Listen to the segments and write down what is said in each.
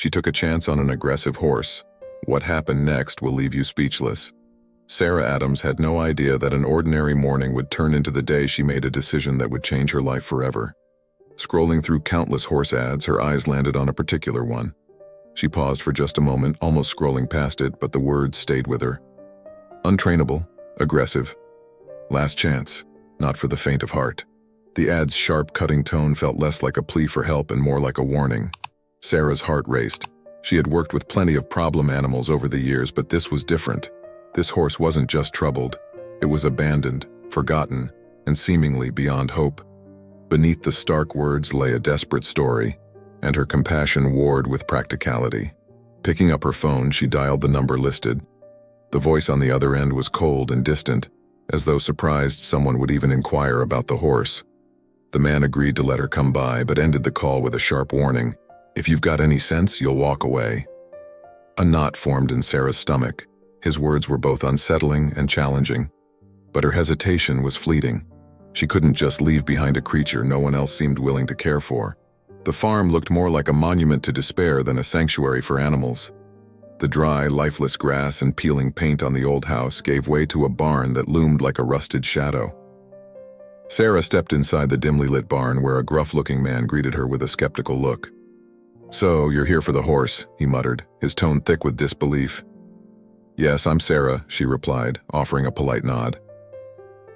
She took a chance on an aggressive horse. What happened next will leave you speechless. Sarah Adams had no idea that an ordinary morning would turn into the day she made a decision that would change her life forever. Scrolling through countless horse ads, her eyes landed on a particular one. She paused for just a moment, almost scrolling past it, but the words stayed with her. Untrainable, aggressive, last chance, not for the faint of heart. The ad's sharp, cutting tone felt less like a plea for help and more like a warning. Sarah's heart raced. She had worked with plenty of problem animals over the years, but this was different. This horse wasn't just troubled. It was abandoned, forgotten, and seemingly beyond hope. Beneath the stark words lay a desperate story, and her compassion warred with practicality. Picking up her phone, she dialed the number listed. The voice on the other end was cold and distant, as though surprised someone would even inquire about the horse. The man agreed to let her come by, but ended the call with a sharp warning. "If you've got any sense, you'll walk away." A knot formed in Sarah's stomach. His words were both unsettling and challenging, but her hesitation was fleeting. She couldn't just leave behind a creature no one else seemed willing to care for. The farm looked more like a monument to despair than a sanctuary for animals. The dry, lifeless grass and peeling paint on the old house gave way to a barn that loomed like a rusted shadow. Sarah stepped inside the dimly lit barn where a gruff-looking man greeted her with a skeptical look. "So, you're here for the horse," he muttered, his tone thick with disbelief. "Yes, I'm Sarah," she replied, offering a polite nod.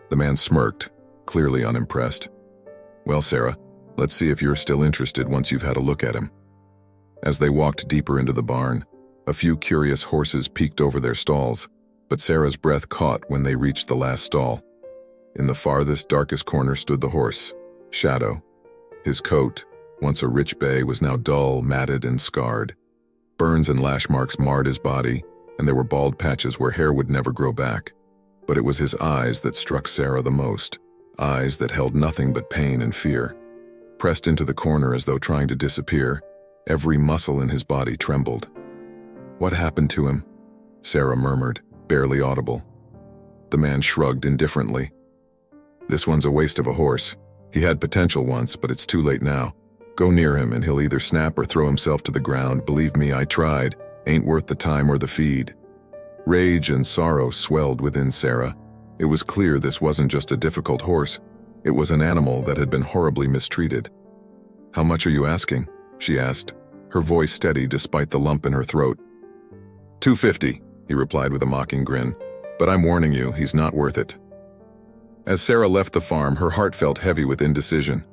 The man smirked, clearly unimpressed. "Well, Sarah, let's see if you're still interested once you've had a look at him." As they walked deeper into the barn, a few curious horses peeked over their stalls, but Sarah's breath caught when they reached the last stall. In the farthest, darkest corner stood the horse, Shadow. His coat, once a rich bay, was now dull, matted, and scarred. Burns and lash marks marred his body, and there were bald patches where hair would never grow back. But it was his eyes that struck Sarah the most, eyes that held nothing but pain and fear. Pressed into the corner as though trying to disappear, every muscle in his body trembled. "What happened to him?" Sarah murmured, barely audible. The man shrugged indifferently. "This one's a waste of a horse. He had potential once, but it's too late now. Go near him and he'll either snap or throw himself to the ground. Believe me, I tried. Ain't worth the time or the feed." Rage and sorrow swelled within Sarah. It was clear this wasn't just a difficult horse. It was an animal that had been horribly mistreated. "How much are you asking?" she asked, her voice steady despite the lump in her throat. "$250, he replied with a mocking grin. "But I'm warning you, he's not worth it." As Sarah left the farm, her heart felt heavy with indecision.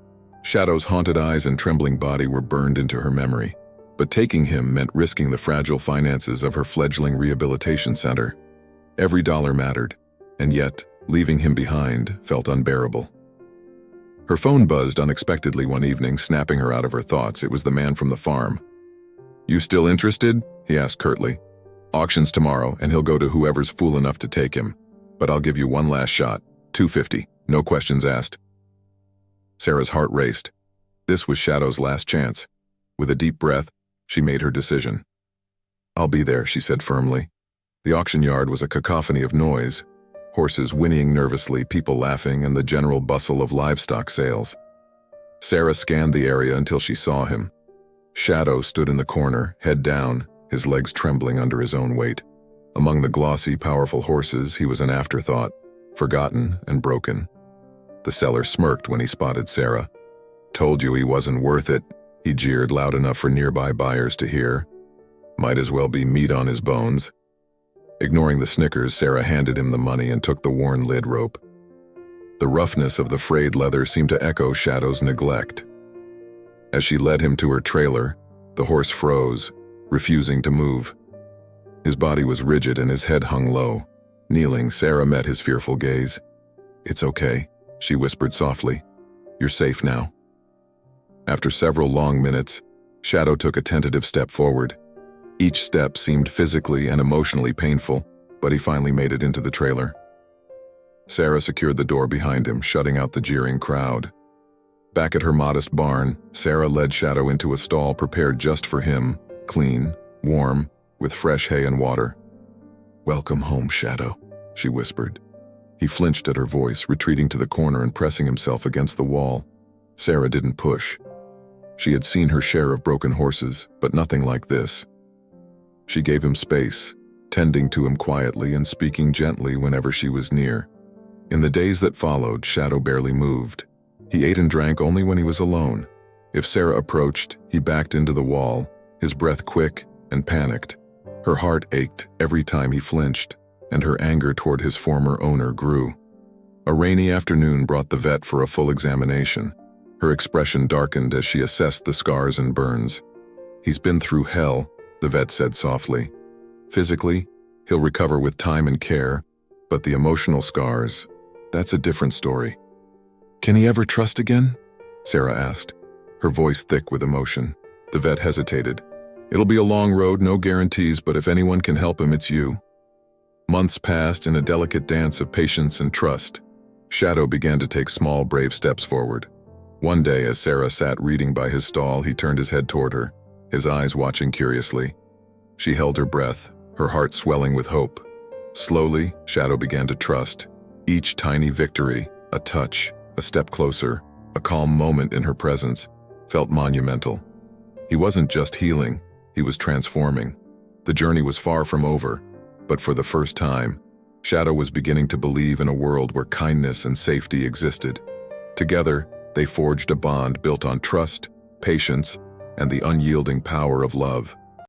Shadow's haunted eyes and trembling body were burned into her memory. But taking him meant risking the fragile finances of her fledgling rehabilitation center. Every dollar mattered, and yet, leaving him behind felt unbearable. Her phone buzzed unexpectedly one evening, snapping her out of her thoughts. It was the man from the farm. "You still interested?" he asked curtly. "Auction's tomorrow, and he'll go to whoever's fool enough to take him. But I'll give you one last shot. $250, no questions asked." Sarah's heart raced. This was Shadow's last chance. With a deep breath, she made her decision. "I'll be there," she said firmly. The auction yard was a cacophony of noise, horses whinnying nervously, people laughing, and the general bustle of livestock sales. Sarah scanned the area until she saw him. Shadow stood in the corner, head down, his legs trembling under his own weight. Among the glossy, powerful horses, he was an afterthought, forgotten and broken. The seller smirked when he spotted Sarah. "Told you he wasn't worth it," he jeered loud enough for nearby buyers to hear. "Might as well be meat on his bones." Ignoring the snickers, Sarah handed him the money and took the worn lid rope. The roughness of the frayed leather seemed to echo Shadow's neglect. As she led him to her trailer, the horse froze, refusing to move. His body was rigid and his head hung low. Kneeling, Sarah met his fearful gaze. "It's okay," she whispered softly. "You're safe now." After several long minutes, Shadow took a tentative step forward. Each step seemed physically and emotionally painful, but he finally made it into the trailer. Sarah secured the door behind him, shutting out the jeering crowd. Back at her modest barn, Sarah led Shadow into a stall prepared just for him, clean, warm, with fresh hay and water. "Welcome home, Shadow," she whispered. He flinched at her voice, retreating to the corner and pressing himself against the wall. Sarah didn't push. She had seen her share of broken horses, but nothing like this. She gave him space, tending to him quietly and speaking gently whenever she was near. In the days that followed, Shadow barely moved. He ate and drank only when he was alone. If Sarah approached, he backed into the wall, his breath quick and panicked. Her heart ached every time he flinched, and her anger toward his former owner grew. A rainy afternoon brought the vet for a full examination. Her expression darkened as she assessed the scars and burns. "He's been through hell," the vet said softly. "Physically, he'll recover with time and care, but the emotional scars, that's a different story." "Can he ever trust again?" Sarah asked, her voice thick with emotion. The vet hesitated. "It'll be a long road, no guarantees, but if anyone can help him, it's you." Months passed in a delicate dance of patience and trust. Shadow began to take small, brave steps forward. One day, as Sarah sat reading by his stall, he turned his head toward her, his eyes watching curiously. She held her breath, her heart swelling with hope. Slowly, Shadow began to trust. Each tiny victory, a touch, a step closer, a calm moment in her presence, felt monumental. He wasn't just healing, he was transforming. The journey was far from over, but for the first time, Shadow was beginning to believe in a world where kindness and safety existed. Together, they forged a bond built on trust, patience, and the unyielding power of love.